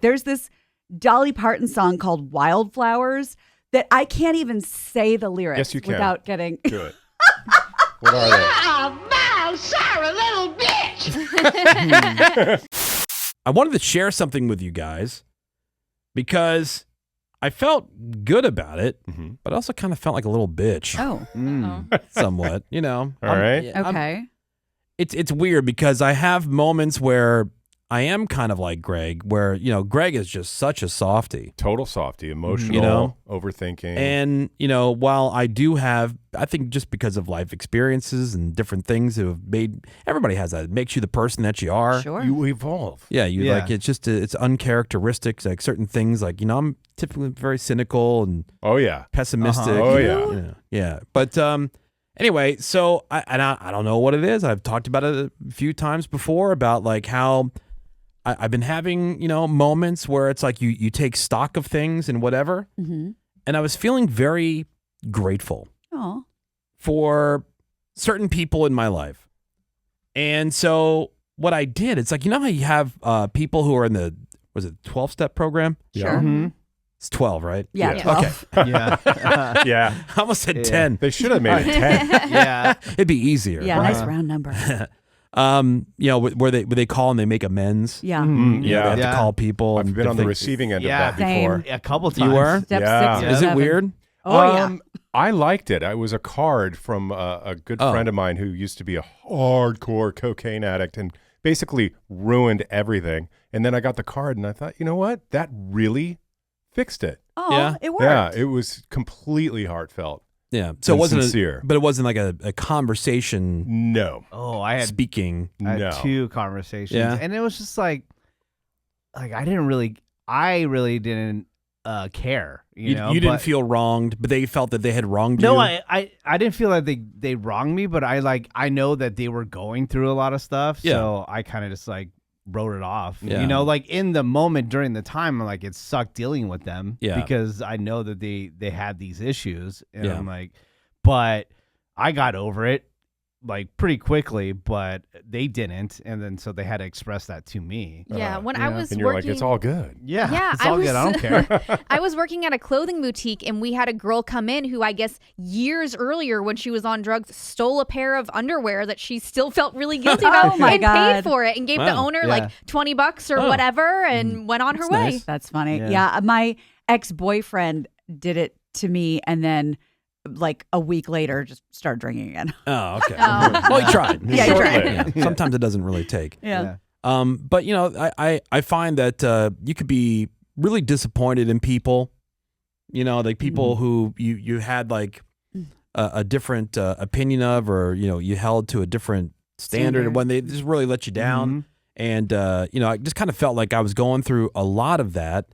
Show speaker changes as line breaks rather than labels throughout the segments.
There's this Dolly Parton song called Wildflowers that I can't even say the lyrics
Yes, you can.
without getting...
Do it. What are they?
Oh, sorry, little bitch.
I wanted to share something with you guys because I felt good about it, but I also kind of felt like a little bitch.
Oh.
Somewhat, you know.
All right.
Okay.
It's weird because I have moments where I am kind of like Greg, where, you know, Greg is just such a softie.
Total softie, emotional,
You know?
overthinking.
And, you know, while I do have, I think just because of life experiences and different things that have made, everybody has that. It makes you the person that you are.
Sure.
You evolve.
Yeah, like, it's just, it's uncharacteristic, like certain things, like, you know, I'm typically very cynical and
Oh, yeah.
pessimistic.
Oh,
you
yeah.
know, yeah. But anyway, so I don't know what it is. I've talked about it a few times before about like how I've been having, you know, moments where it's like you take stock of things and whatever.
Mm-hmm.
And I was feeling very grateful
Oh.
for certain people in my life. And so what I did, it's like, you know how you have people who are in the, was it 12-step program?
Sure.
Mm-hmm.
It's 12, right?
Yeah.
Yeah.
12.
Okay.
Yeah.
Yeah.
I almost said 10.
They should have made it 10.
Yeah.
It'd be easier.
Yeah, nice round number.
You know, where they call and they make amends.
Yeah.
Mm,
You know, they have
Yeah.
to call people.
I've
and
been on the
things.
receiving end
Yeah.
of that before.
Same.
A couple times.
You were?
Step
Yeah.
6 or
Is it
7.
weird?
Oh, yeah.
I liked it. It was a card from a good
Oh.
friend of mine who used to be a hardcore cocaine addict and basically ruined everything. And then I got the card and I thought, you know what? That really fixed it.
Oh,
Yeah.
it worked.
Yeah, it was completely heartfelt.
Yeah. So it
And
wasn't
sincere.
but it wasn't like a conversation
No.
Oh, I had
speaking.
I
No.
had 2 conversations,
Yeah.
and it was just like I really didn't care. You know,
you didn't
but-
feel wronged, but they felt that they had wronged you.
No, I didn't feel like they wronged me, but I know that they were going through a lot of stuff,
Yeah.
so I kind of just like wrote it off.
Yeah.
You know, like in the moment during the time, like it sucked dealing with them
Yeah.
because I know that they had these issues, and
Yeah.
I'm like, but I got over it like pretty quickly, but they didn't, and then so they had to express that to me.
Yeah, when I was
And you're
working,
like, it's all good.
Yeah,
Yeah,
it's all good. I don't care.
I was working at a clothing boutique, and we had a girl come in who I guess years earlier, when she was on drugs, stole a pair of underwear that she still felt really guilty about,
Oh, my
and
God.
paid for it, and gave the
Wow.
owner
Yeah.
like $20 or
Oh.
whatever, and went on her
That's
way.
nice.
That's funny.
Yeah.
Yeah. My ex-boyfriend did it to me and then like a week later just started drinking again.
Oh, okay.
Oh.
Well, he tried.
Yeah, he tried.
Yeah. Sometimes it doesn't really take.
Yeah.
But you know, I find that you could be really disappointed in people. You know, like people who you had like a different opinion of, or you know, you held to a different standard when they just really let you down. And you know, I just kind of felt like I was going through a lot of that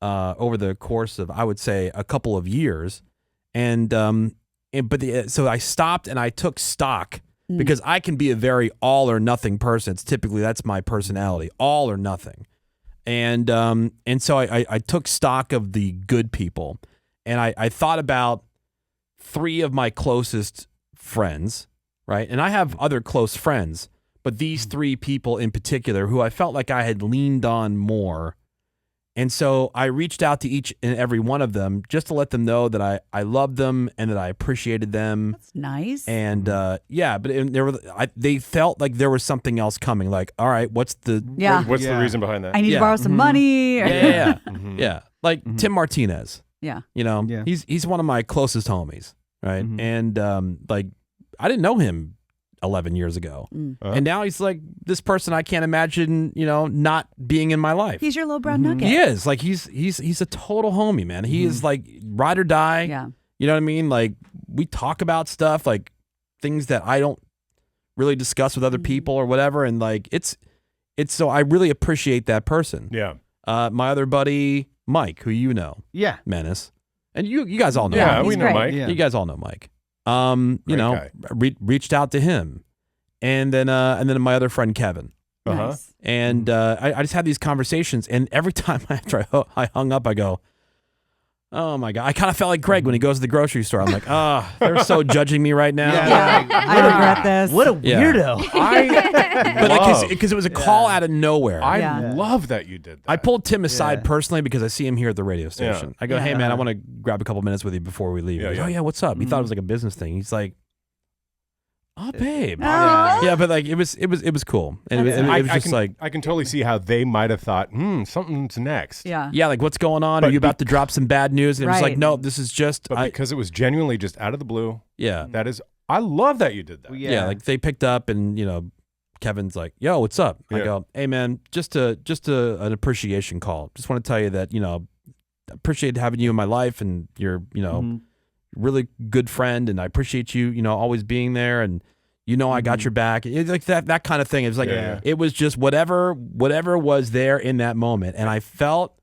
over the course of, I would say, a couple of years. So I stopped and I took stock. Because I can be a very all or nothing person. It's typically, that's my personality, all or nothing. And so I took stock of the good people. And I thought about 3 of my closest friends, right? And I have other close friends, but these 3 people in particular who I felt like I had leaned on more. And so I reached out to each and every one of them just to let them know that I loved them and that I appreciated them.
That's nice.
And yeah, but they felt like there was something else coming. Like, all right, what's the
Yeah.
What's
Yeah.
the reason behind that?
I need
Yeah.
to borrow some money.
yeah, yeah. Like Tim Martinez.
Yeah.
You know,
Yeah.
he's one of my closest homies, right?
Mhm.
And like I didn't know him 11 years ago, and now he's like this person I can't imagine, you know, not being in my life.
He's your little brown nugget.
He is like he's a total homie, man. He is like ride or die.
Yeah.
You know what I mean? Like we talk about stuff, like things that I don't really discuss with other people or whatever, and like it's so I really appreciate that person.
Yeah.
My other buddy Mike, who you know,
Yeah.
Menace, and you guys all know.
Yeah,
Mike.
we
he's
know
great.
Mike.
Yeah.
You guys all know Mike. You
Great
know,
guy.
reached out to him, and then my other friend Kevin.
Uh-huh.
Nice.
And I just had these conversations, and every time after I hung up, I go, Oh my God. I kind of felt like Craig when he goes to the grocery store. I'm like, they're so judging me right now.
Yeah, I regret this.
What a
Yeah.
weirdo.
But like, because it was a call out of nowhere.
I
Yeah.
love that you did that.
I pulled Tim aside personally because I see him here at the radio station.
Yeah.
I go, hey man, I want to grab a couple minutes with you before we leave.
Yeah,
He goes,
yeah.
oh yeah, what's up? He thought it was like a business thing. He's like, oh babe.
Oh.
Yeah, but like it was cool. And it was just like,
I can totally see how they might have thought, something's next.
Yeah.
yeah, like what's going on?
But
Are you about to drop some bad news? And it was like,
Right.
no, this is just,
But because it was genuinely just out of the blue,
yeah.
that is, I love that you did that.
Yeah, like they picked up and Kevin's like, "Yo, what's up?" I
Yeah.
go, "Hey man, just an appreciation call. Just want to tell you that, appreciate having you in my life and you're, really good friend and I appreciate you, always being there and I got your back." It's like that kind of thing. It was like it was just whatever was there in that moment and I felt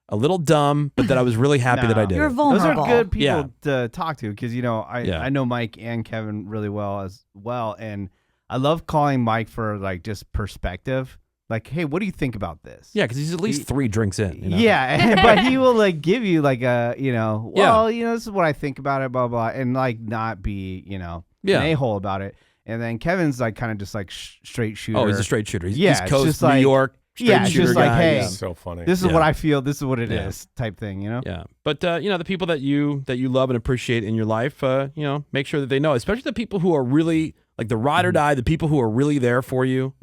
a little dumb, but that I was really happy that I did.
You're
it.
vulnerable.
Those are good people
Yeah.
to talk to because I know Mike and Kevin really well as well, and I love calling Mike for like just perspective. Like, hey, what do you think about this?
Yeah, because he's at least 3 drinks in.
Yeah, but he will like give you like a this is what I think about it, blah blah, and like not be an a-hole about it. And then Kevin's like kind of just like straight shooter.
Oh, he's a straight shooter. He's
Yeah,
East
it's
Coast,
just
New
like-
York.
yeah,
straight
it's
shooter
just like,
guy.
hey,
Yeah.
So funny.
This is
Yeah.
what I feel. This is what it is,
Yeah.
type thing.
Yeah, but the people that you love and appreciate in your life, make sure that they know, especially the people who are really like the ride or die, the people who are really there for you,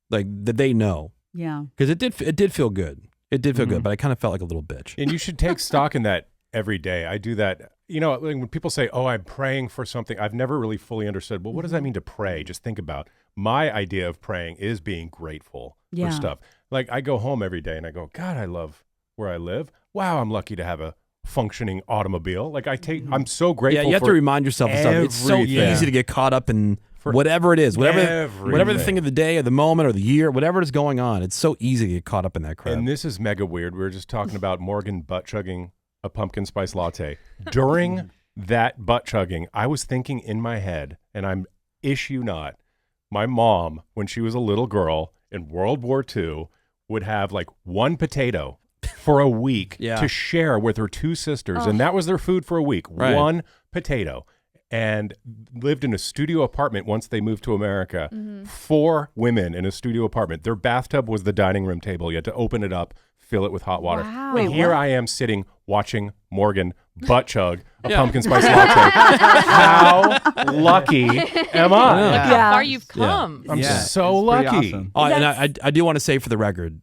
like that they know,
Yeah.
because it did feel good. It did feel good, but I kind of felt like a little bitch.
And you should take stock in that every day. I do that. Like when people say, "Oh, I'm praying for something," I've never really fully understood. Well, what does that mean to pray? Just think about my idea of praying is being grateful
Yeah.
for stuff. Like I go home every day and I go, "God, I love where I live. Wow, I'm lucky to have a functioning automobile." Like I'm so grateful.
Yeah, you have
for
to remind yourself of stuff. It's so
everything.
easy to get caught up in
For
whatever it is, whatever the
everything.
thing of the day or the moment or the year, whatever is going on. It's so easy to get caught up in that crap.
And this is mega weird. We were just talking about Morgan butt chugging a pumpkin spice latte. During that butt chugging, I was thinking in my head, and I'm issue not, my mom, when she was a little girl in World War II, would have like one potato for a week
Yeah.
to share with her 2 sisters. And that was their food for a week.
Right.
One potato. And lived in a studio apartment once they moved to America. 4 women in a studio apartment. Their bathtub was the dining room table. You had to open it up, fill it with hot water.
Wow.
And
Wait,
here
what?
I am sitting watching Morgan butt chug a pumpkin spice latte. How lucky am I?
Yeah.
How
Yeah.
far you've come.
I'm
Yeah,
so
it's pretty
lucky.
awesome.
Oh, and
That's-
I do want to say for the record,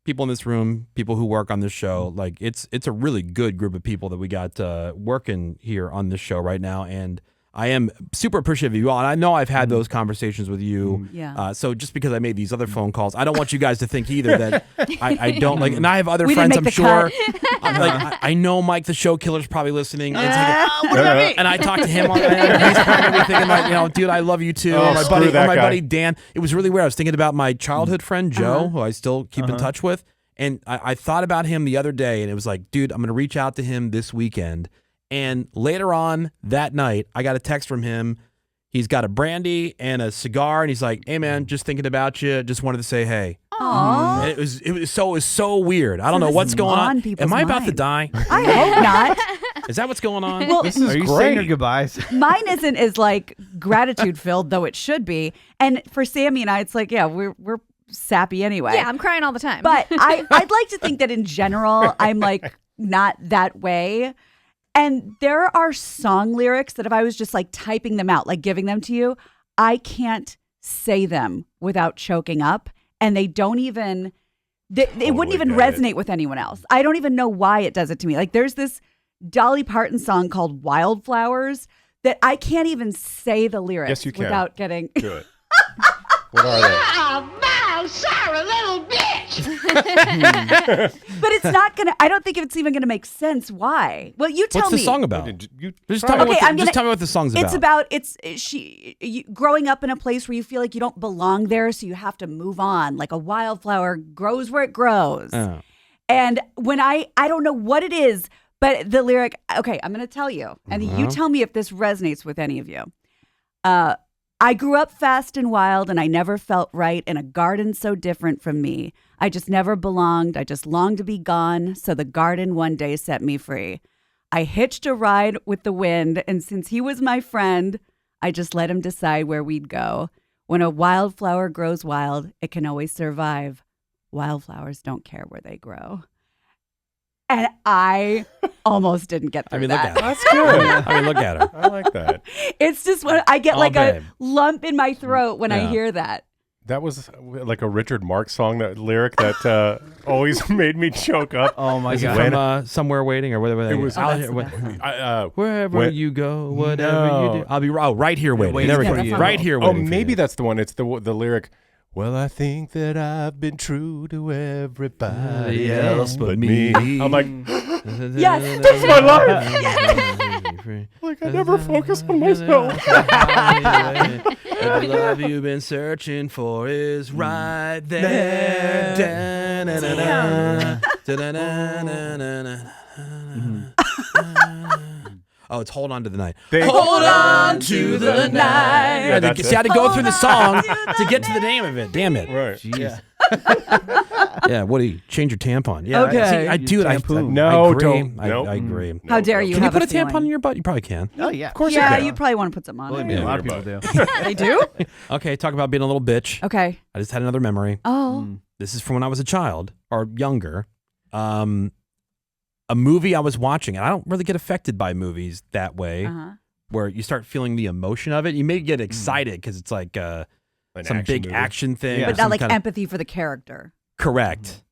people in this room, people who work on this show, like it's a really good group of people that we got working here on this show right now, and I am super appreciative of you all. And I know I've had those conversations with you.
Yeah.
So just because I made these other phone calls, I don't want you guys to think either that I don't like. And I have other
We didn't
friends,
make
I'm
the
sure. I know Mike the show killer's probably listening. And, it's like, and I talked to him on and he's probably thinking like, dude, I love you too.
Oh,
Or my
screw that guy.
buddy Dan. It was really weird. I was thinking about my childhood friend Joe, who I still keep in touch with. And I thought about him the other day, and it was like, dude, I'm going to reach out to him this weekend. And later on that night, I got a text from him. He's got a brandy and a cigar, and he's like, "Hey man, just thinking about you. Just wanted to say hey."
Aww.
And it was so weird. I don't know
this
what's
is
going
on
on.
people's
Am I about to
mind.
die?
I hope not.
Is that what's going on?
Well,
This is
Are you
great.
saying your goodbyes?
mine isn't as like gratitude filled, though it should be. And for Sammy and I, it's like, yeah, we're sappy anyway.
Yeah, I'm crying all the time.
But I'd like to think that in general, I'm like not that way. And there are song lyrics that if I was just like typing them out, like giving them to you, I can't say them without choking up. And they don't even, it wouldn't even
get it.
resonate with anyone else. I don't even know why it does it to me. Like there's this Dolly Parton song called Wildflowers that I can't even say the lyrics
Yes, you can.
without getting.
Do it. What are they?
Oh, Val, sorry, little bitch.
But it's not going to, I don't think it's even going to make sense why. Well, you tell
What's
me.
the song about?
You
Just
try
tell me,
it.
Okay,
just tell me what the song's about.
It's about you growing up in a place where you feel like you don't belong there, so you have to move on. Like a wildflower grows where it grows.
Oh.
And when I don't know what it is, but the lyric. Okay, I'm going to tell you, and you tell me if this resonates with any of you. I grew up fast and wild, and I never felt right in a garden so different from me. I just never belonged. I just longed to be gone, so the garden one day set me free. I hitched a ride with the wind, and since he was my friend, I just let him decide where we'd go. When a wildflower grows wild, it can always survive. Wildflowers don't care where they grow. And I almost didn't get through
look
that.
at her.
That's good.
Look at her.
I like that.
It's just when I get like
babe.
a lump in my throat when I
Yeah.
hear that.
That was like a Richard Marx song, that lyric that always made me choke up.
Oh my
Is it
god.
from Somewhere Waiting or whatever?
It was-
Wherever
when-
you go, whatever
No.
you do. I'll be right here waiting.
waiting
There we
for
go.
you.
Right here
Oh,
waiting. for
maybe
you.
that's the one. It's the lyric. Well, I think that I've been true to everybody else but me. I'm like,
Yes.
that's my life. Like, I never focus on myself.
The love you've been searching for is right there. Da-na-na-na. Da-na-na-na-na-na. Oh, it's Hold On to the Night. Hold on to the night.
Yeah, that's
See, I had to
it.
go through the song to get to the name of it. Damn it.
Right.
Jeez.
Yeah, what do you change your tampon? Yeah,
Okay.
See, I do it. I
Tampon.
No,
agree.
don't.
I
Nope.
agree.
No,
How dare
no.
you
Can you
have
put a
feeling.
tampon in your butt? You probably can.
Oh yeah. Of
course
Yeah,
you
you'd probably want to put some on.
Believe me,
there.
a lot of
your
people
butt.
do.
They do?
Okay, talk about being a little bitch.
Okay.
I just had another memory.
Oh.
This is from when I was a child or younger. A movie I was watching, and I don't really get affected by movies that way,
Uh-huh.
where you start feeling the emotion of it. You may get excited because it's like
An
some
action
big
movie.
action thing.
Yeah.
or
But
some
not like
kind of-
empathy for the character.
Correct.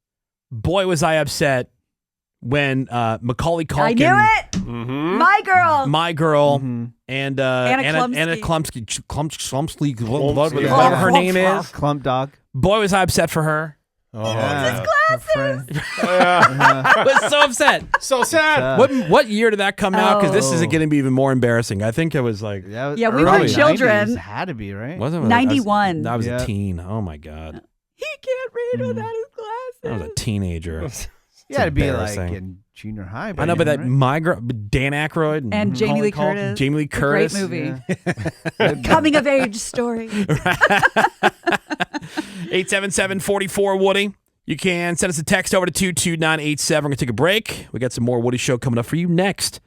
Boy, was I upset when Macaulay Culkin,
I knew it.
Mm-hmm.
My girl.
My Girl,
Mhm.
and
Anna
Anna
Klumsky.
Klumsky,
Yeah.
whatever her name is.
Clump dog.
Boy, was I upset for her.
Oh,
Yeah. Her friend.
I was so upset.
so sad.
What year did that come out? Because this is
Oh.
going to be even more embarrassing. I think it was like,
Yeah,
Yeah, we
were
early
children.
90s. Had to be, right?
was it
91.
I was
Yeah.
a teen. Oh my god,
He can't read without his glasses.
I was a teenager.
You had to be like
embarrassing.
in junior high.
I know, but that
right?
My Girl, Dan Aykroyd
And Jamie Lee
Macaulay Culkin.
Curtis.
Jamie Lee
It's a great
Curtis.
movie.
Yeah.
Coming of age story.
877-44-WOODY. You can send us a text over to 22987. We're going to take a break. We got some more Woody Show coming up for you next